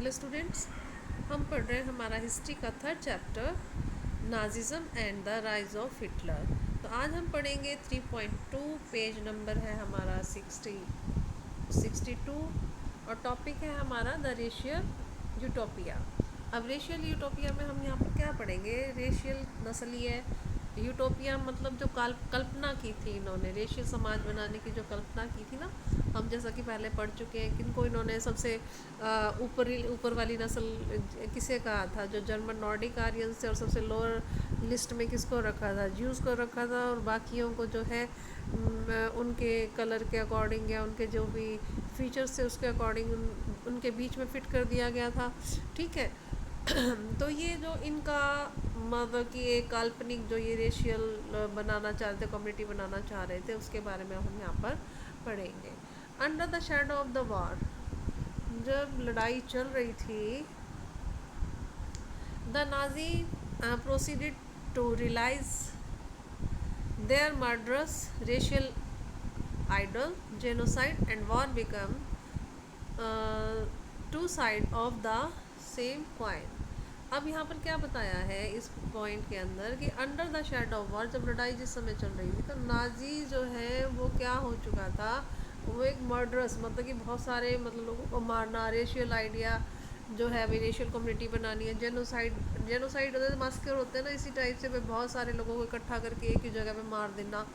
Hello students, हम पढ़ रहे हैं हमारा हिस्ट्री का third chapter Nazism and the rise of Hitler. तो आज हम पढ़ेंगे 3.2, पेज नंबर है हमारा 62 और टॉपिक है हमारा द रेशियल यूटोपिया। अब रेशियल यूटोपिया में हम यहाँ पर क्या पढ़ेंगे? रेशियल नस्लीय यूटोपिया मतलब जो कल्पना की थी इन्होंने, रेशियल समाज बनाने की जो कल्पना की थी ना, हम जैसा कि पहले पढ़ चुके हैं। किनको इन्होंने सबसे ऊपर वाली नस्ल किसे कहा था? जो जर्मन नॉर्डिक आर्यंस थे। और सबसे लोअर लिस्ट में किसको रखा था? ज्यूज़ को रखा था। और बाकियों को जो है उनके कलर के अकॉर्डिंग या उनके जो भी फीचर्स थे उसके अकॉर्डिंग उनके बीच में फिट कर दिया गया था। ठीक है। तो ये जो इनका मतलब कि एक काल्पनिक जो ये रेशियल बनाना चाहते, कम्युनिटी बनाना चाह रहे थे, उसके बारे में हम यहाँ पर पढ़ेंगे। Under the shadow of the war, जब लड़ाई चल रही थी, the Nazi proceeded to realise their murderous racial ideal genocide and war become two side of the same coin. अब यहाँ पर क्या बताया है इस पॉइंट के अंदर कि under the shadow of war, जब लड़ाई जिस समय चल रही थी, तो नाजी जो है वो क्या हो चुका था? वो एक मर्डरस, मतलब कि बहुत सारे मतलब लोगों को मारना, रेशियल आइडिया जो है अभी रेशियल कम्युनिटी बनानी है, जेनोसाइड होते मास्कर होते हैं ना, इसी टाइप से बहुत सारे लोगों को इकट्ठा करके एक ही जगह पे मार देना।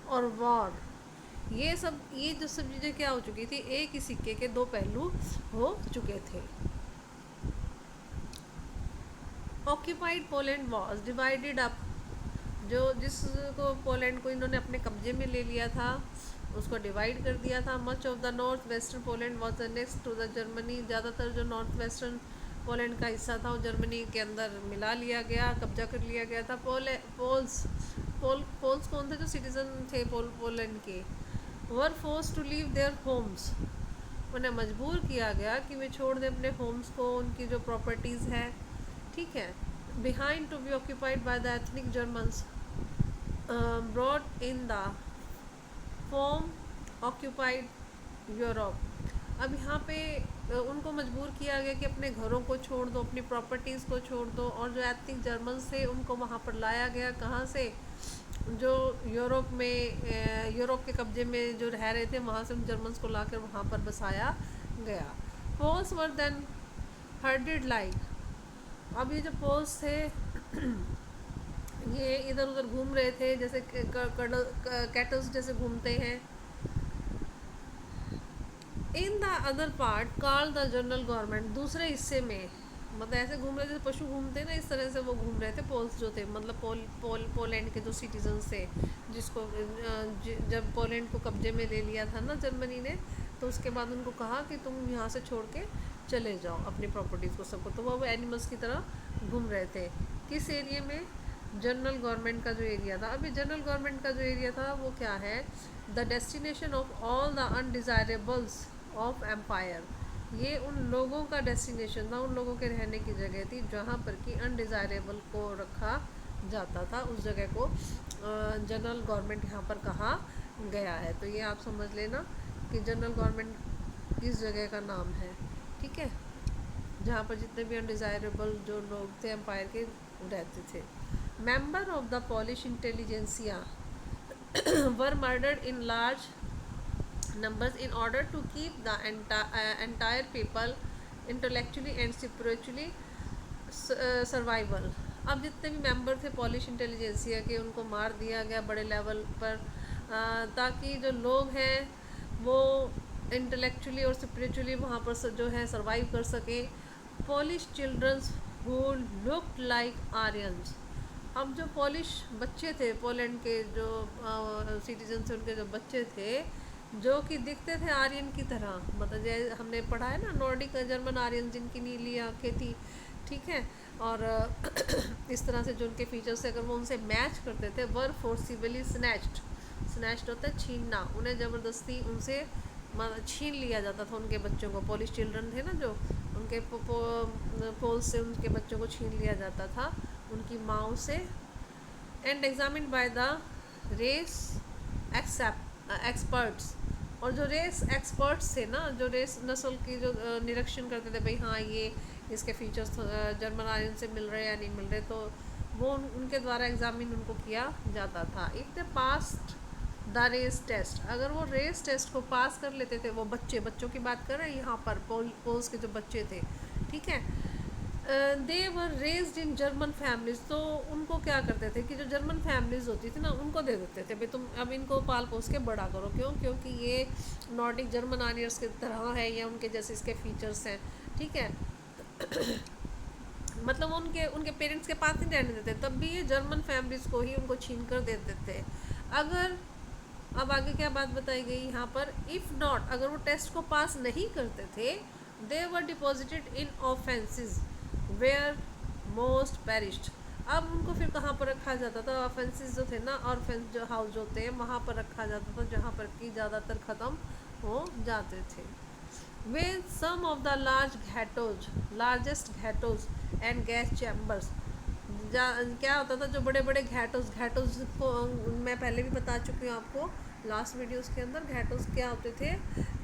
और वॉर, ये जो सब चीज़ें क्या हो चुकी थी? एक ही सिक्के के दो पहलू हो चुके थे। Occupied Poland was divided up, जिसको पोलैंड को इन्होंने अपने कब्जे में ले लिया था, उसको डिवाइड कर दिया था। Much of the north western Poland was the next to the Germany, ज़्यादातर जो नॉर्थ वेस्टर्न पोलैंड का हिस्सा था वो जर्मनी के अंदर मिला लिया गया, कब्जा कर लिया गया था। पोल्स कौन थे? जो सिटीजन थे पोलैंड के, were force to leave their homes, उन्हें मजबूर किया गया कि वे छोड़ दें अपने होम्स को, उनकी जो प्रॉपर्टीज़ है। ठीक है। Behind to be occupied by the ethnic Germans broad in the form occupied Europe. अब यहाँ पे उनको मजबूर किया गया कि अपने घरों को छोड़ दो, अपनी प्रॉपर्टीज़ को छोड़ दो। और जो एथनिक जर्मन्स थे उनको वहाँ पर लाया गया, कहाँ से? जो यूरोप में यूरोप के कब्जे में जो रह रहे थे, वहाँ से उन जर्मन्स को लाकर वहाँ पर बसाया गया। पोल्स वर देन हर्डेड लाइक, अब ये जो पोल्स थे ये इधर उधर घूम रहे थे, जैसे कैटल्स जैसे घूमते हैं। In the other part call the general government, दूसरे हिस्से में मतलब ऐसे घूम रहे थे, पशु घूमते हैं ना, इस तरह से वो घूम रहे थे पोल्स जो थे, मतलब पोलैंड के जो सिटीजन्स थे, जिसको जब पोलैंड को कब्जे में ले लिया था ना जर्मनी ने, तो उसके बाद उनको कहा कि तुम यहाँ से छोड़ के चले जाओ अपनी प्रॉपर्टीज़ को, सबको। तो वो एनिमल्स की तरह घूम रहे थे। किस एरिया में? जनरल गवर्नमेंट का जो एरिया था। अभी जनरल गवर्नमेंट का जो एरिया था वो क्या है? The destination of all the undesirables of empire, ये उन लोगों का डेस्टिनेशन था, उन लोगों के रहने की जगह थी जहाँ पर कि अनडिज़ायरेबल को रखा जाता था। उस जगह को जनरल गवर्नमेंट यहाँ पर कहा गया है। तो ये आप समझ लेना कि जनरल गवर्नमेंट किस जगह का नाम है। ठीक है, जहाँ पर जितने भी अनडिज़ायरेबल जो लोग थे एम्पायर के रहते थे। Member of the polish intelligentsia were murdered in large numbers in order to keep the entire people intellectually and spiritually survival। अब जितने भी मेंबर थे पॉलिश इंटेलिजेंसिया के, उनको मार दिया गया बड़े लेवल पर, ताकि जो लोग हैं वो इंटेलेक्चुअली और स्पिरिचुअली वहाँ पर जो है सर्वाइव कर सकें। Polish childrens who looked like Aryans, अब जो पॉलिश बच्चे थे पोलैंड के, जो सिटीजन थे, उनके जो बच्चे थे जो कि दिखते थे आर्यन की तरह, मतलब जैसे हमने पढ़ा है ना नॉर्डिक जर्मन आर्यन, जिनकी नीली आँखें थी। ठीक है। और इस तरह से जो उनके फीचर्स थे, अगर वो उनसे मैच करते थे, वर फोर्सिबली स्नैच्ड होता है छीनना, उन्हें ज़बरदस्ती उनसे छीन लिया जाता था उनके बच्चों को। पॉलिश चिल्ड्रन थे ना जो, उनके पोल्स से उनके बच्चों को छीन लिया जाता था उनकी माँओं से। And examine by the race experts, और जो रेस एक्सपर्ट्स थे ना, जो रेस नस्ल की जो निरीक्षण करते थे भाई हाँ ये इसके फीचर्स जर्मन आर्यन से मिल रहे हैं या नहीं मिल रहे, तो वो उनके द्वारा एग्जामिन उनको किया जाता था। If they passed the race test, अगर वो रेस टेस्ट को पास कर लेते थे, वो बच्चों की बात कर रहे हैं यहाँ पर, पोल्स के जो बच्चे थे, ठीक है, they were raised in German families, तो उनको क्या करते थे कि जो जर्मन फैमिलीज होती थी ना उनको दे देते थे भाई तुम अब इनको पाल पोस के बड़ा करो। क्यों? क्योंकि ये नॉर्डिक जर्मन आर्यर्स की तरह है या उनके जैसे इसके फीचर्स हैं, ठीक है। मतलब उनके उनके पेरेंट्स के पास नहीं रहने देते, तब भी ये जर्मन फैमिलीज को ही उनको छीन कर देते थे। अगर अब आगे क्या बात बताई गई यहाँ पर, इफ़ नॉट, अगर वो टेस्ट को पास नहीं करते थे, they were deposited in offences where most perished. अब उनको फिर कहाँ पर रखा जाता था? ऑफेंसेस जो थे ना, ऑर्फेंस जो हाउस जो होते हैं वहाँ पर रखा जाता था, जहाँ पर कि ज़्यादातर ख़त्म हो जाते थे। with some of the largest ghettos and gas chambers, क्या होता था जो बड़े बड़े घैटोज को मैं पहले भी बता चुकी हूँ आपको लास्ट वीडियोस के अंदर। घैटोज क्या होते थे?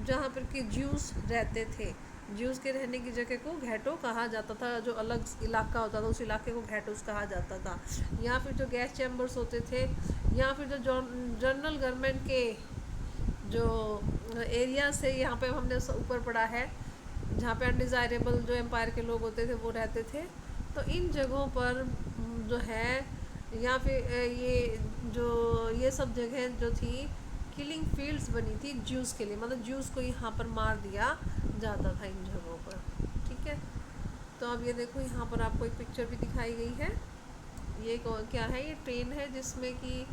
जहाँ पर कि ज्यूस रहते थे, ज्यूस के रहने की जगह को घैटो कहा जाता था, जो अलग इलाका होता था उस इलाके को घैटोज कहा जाता था। या फिर जो गैस चैम्बर्स होते थे, या फिर जो जनरल गवर्नमेंट के जो एरिया से यहाँ पे हमने ऊपर पढ़ा है, जहाँ पे अनडिज़ायरेबल जो एम्पायर के लोग होते थे वो रहते थे, तो इन जगहों पर जो है, या फिर ये सब जगह जो थी किलिंग फील्ड्स बनी थी ज्यूस के लिए, मतलब ज्यूस को यहाँ पर मार दिया जाता था इन जगहों पर, ठीक है। तो अब ये देखो यहाँ पर आपको एक पिक्चर भी दिखाई गई है। ये क्या है? ये ट्रेन है जिसमें कि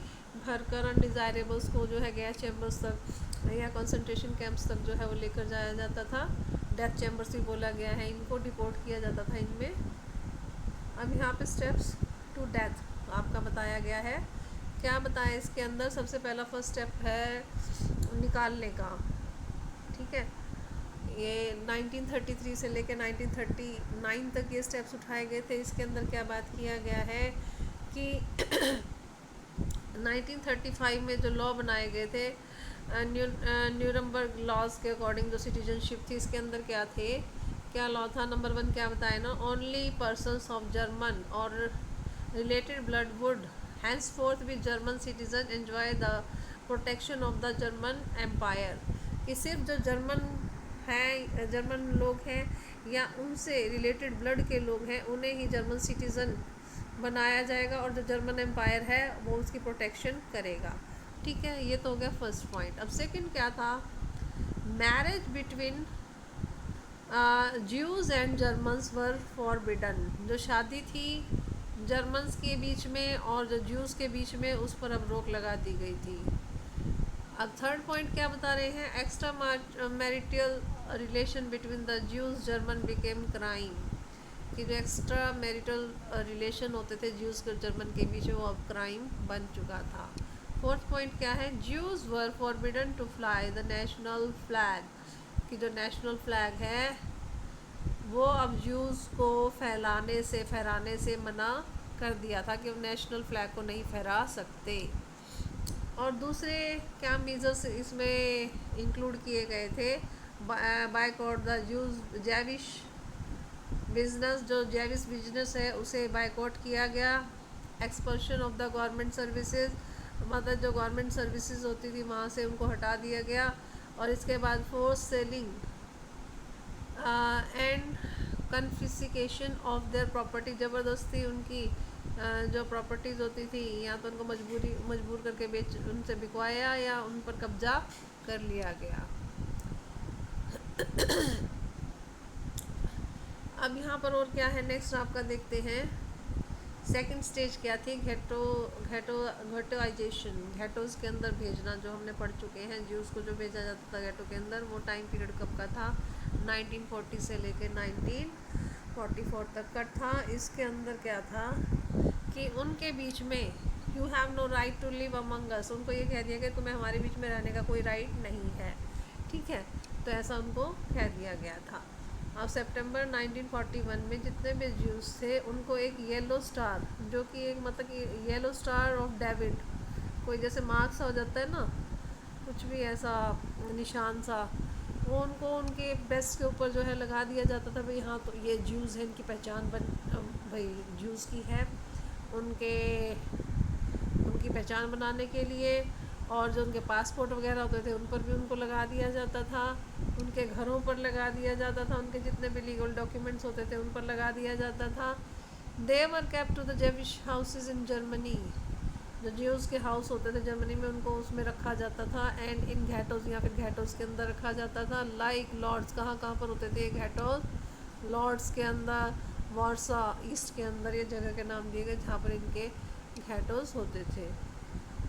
भरकर अनडिज़ायरेबल्स को जो है गैस चैम्बर्स तक या कंसंट्रेशन कैंप्स तक जो है वो लेकर जाया जाता था। डेथ चैम्बर्स भी बोला गया है, इनको डिपोर्ट किया जाता था इनमें। अब यहाँ पे स्टेप्स टू डेथ आपका बताया गया है। क्या बताया इसके अंदर? सबसे पहला फर्स्ट स्टेप है निकालने का, ठीक है। ये 1933 से लेकर 1939 तक ये स्टेप्स उठाए गए थे। इसके अंदर क्या बात किया गया है कि 1935 में जो लॉ बनाए गए थे, न्यूरमबर्ग लॉज के अकॉर्डिंग जो सिटीजनशिप थी, इसके अंदर क्या लॉ था? नंबर 1 क्या बताया ना, ओनली पर्सन्स ऑफ जर्मन और रिलेटेड ब्लड वुड henceforth भी German citizen enjoy the protection of the German empire, कि सिर्फ जो जर्मन लोग हैं या उनसे रिलेटेड ब्लड के लोग हैं उन्हें ही जर्मन सिटीज़न बनाया जाएगा, और जो जर्मन एम्पायर है वो उसकी प्रोटेक्शन करेगा, ठीक है। ये तो हो गया फर्स्ट पॉइंट। अब सेकंड क्या था? Marriage between Jews and Germans were forbidden, जो शादी थी जर्मन्स के बीच में और जो ज्यूज़ के बीच में, उस पर अब रोक लगा दी गई थी। अब थर्ड पॉइंट क्या बता रहे हैं? Extra marital relation between the Jews German became crime, कि जो एक्स्ट्रा मैरिटल रिलेशन होते थे ज्यूज़ के जर्मन के बीच में वो अब क्राइम बन चुका था। फोर्थ पॉइंट क्या है? Jews were forbidden to fly the national flag, कि जो नेशनल फ्लैग है वो अब ज्यूज़ को फहराने से मना कर दिया था कि वो नेशनल फ्लैग को नहीं फहरा सकते। और दूसरे क्या मेजर्स इसमें इंक्लूड किए गए थे? बायकॉट द ज्यूज़ जैविश बिजनेस, जो जैविश बिजनेस है उसे बायकॉट किया गया। Expulsion of the government services, मतलब जो गवर्नमेंट सर्विसेज होती थी वहाँ से उनको हटा दिया गया। और इसके बाद force selling and confiscation of their property, ज़बरदस्ती उनकी जो प्रॉपर्टीज़ होती थी या तो उनको मजबूर करके उनसे बिकवाया या उन पर कब्जा कर लिया गया। अब यहाँ पर और क्या है नेक्स्ट आपका देखते हैं। सेकंड स्टेज क्या थी? घेटोइजेशन, घेटोज़ के अंदर भेजना, जो हमने पढ़ चुके हैं। ज्यूज़ को जो भेजा जाता था घेटो के अंदर, वो टाइम पीरियड कब का था? 1940 से लेकर 1944 तक का था। इसके अंदर क्या था कि उनके बीच में you have no right to live among us, उनको ये कह दिया गया तुम्हें हमारे बीच में रहने का कोई राइट नहीं है, ठीक है। तो ऐसा उनको कह दिया गया था। अब सितंबर 1941 में जितने भी ज्यूस थे उनको एक येलो स्टार, जो कि एक मतलब कि येलो स्टार ऑफ डेविड, कोई जैसे मार्क्स हो जाता है ना, कुछ भी ऐसा निशान सा, वो उनको उनके ब्रेस्ट के ऊपर जो है लगा दिया जाता था, भाई हाँ तो ये ज्यूज़ है, इनकी पहचान भाई ज्यूज़ की है, उनके उनकी पहचान बनाने के लिए। और जो उनके पासपोर्ट वगैरह होते थे उन पर भी उनको लगा दिया जाता था, उनके घरों पर लगा दिया जाता था, उनके जितने भी लीगल डॉक्यूमेंट्स होते थे उन पर लगा दिया जाता था। They were kept to the Jewish houses in Germany, जो ज्यूज़ के हाउस होते थे जर्मनी में उनको उसमें रखा जाता था। एंड इन घैटोज या फिर घैटोज के अंदर रखा जाता था। लाइक लॉर्ड्स, कहाँ कहाँ पर होते थे घैटोज? लॉर्ड्स के अंदर, वार्सा ईस्ट के अंदर, ये जगह के नाम दिए गए जहाँ पर इनके घैटोज होते थे।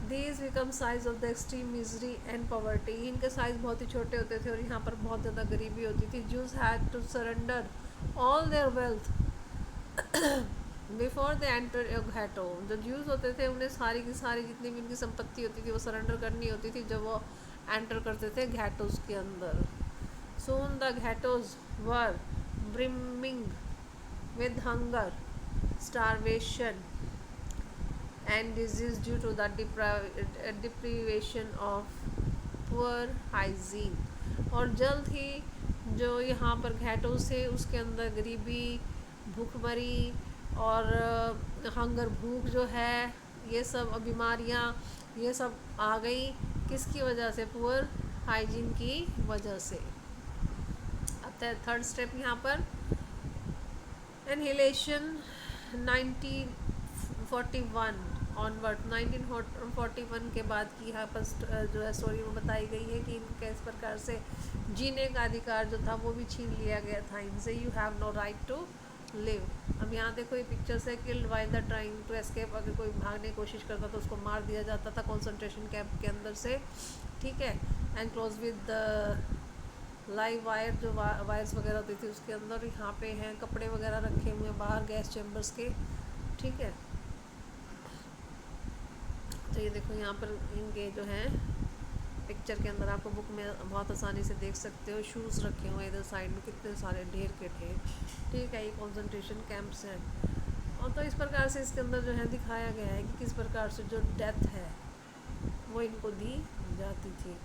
These become size of the extreme misery and poverty, इनके साइज़ बहुत ही छोटे होते थे और यहाँ पर बहुत ज़्यादा गरीबी होती थी। Jews had to surrender all their wealth before they enter a ghetto, जो ज्यूज होते थे उन्हें सारी की सारी जितनी भी उनकी संपत्ति होती थी वो सरेंडर करनी होती थी जब वो एंटर करते थे घैटोज के अंदर। Soon the ghettos were brimming with hunger, starvation and disease due to the deprivation of poor hygiene। और जल्द ही जो यहाँ पर घैटोस थे उसके अंदर गरीबी, भूखमरी और हंगर, भूख जो है, ये सब बीमारियाँ ये सब आ गई। किसकी वजह से? पुअर हाइजीन की वजह से। अब थर्ड स्टेप यहाँ पर इनहेलेशन 1941 ऑनवर्ड, 1941 के बाद की यहाँ पर जो है स्टोरी में बताई गई है कि इनका इस प्रकार से जीने का अधिकार जो था वो भी छीन लिया गया था इनसे। You have no right to live. अब यहाँ देखो ये पिक्चर्स है, killed while the trying to escape, अगर कोई भागने की कोशिश करता तो उसको मार दिया जाता था कॉन्सेंट्रेशन कैंप के अंदर से, ठीक है। And close with the live wire, जो वायर्स वगैरह होती थी उसके अंदर। यहाँ पे हैं कपड़े वगैरह रखे हुए हैं बाहर गैस चैम्बर्स के, ठीक है। तो ये देखो यहाँ पर इनके जो हैं पिक्चर के अंदर आपको बुक में बहुत आसानी से देख सकते हो, शूज़ रखे हुए हैं इधर साइड में, कितने सारे ढेर के ढेर, ठीक है। ये कॉन्सेंट्रेशन कैंप्स हैं। और तो इस प्रकार से इसके अंदर जो है दिखाया गया है कि किस प्रकार से जो डेथ है वो इनको दी जाती थी।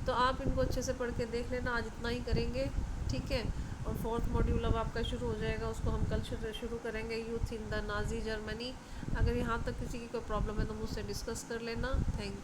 तो आप इनको अच्छे से पढ़ के देख लेना, आज इतना ही करेंगे, ठीक है। और फोर्थ मॉड्यूल अब आपका शुरू हो जाएगा, उसको हम कल शुरू करेंगे, youth in the Nazi Germany. अगर यहाँ तक किसी की कोई प्रॉब्लम है तो मुझसे डिस्कस कर लेना। Thank you.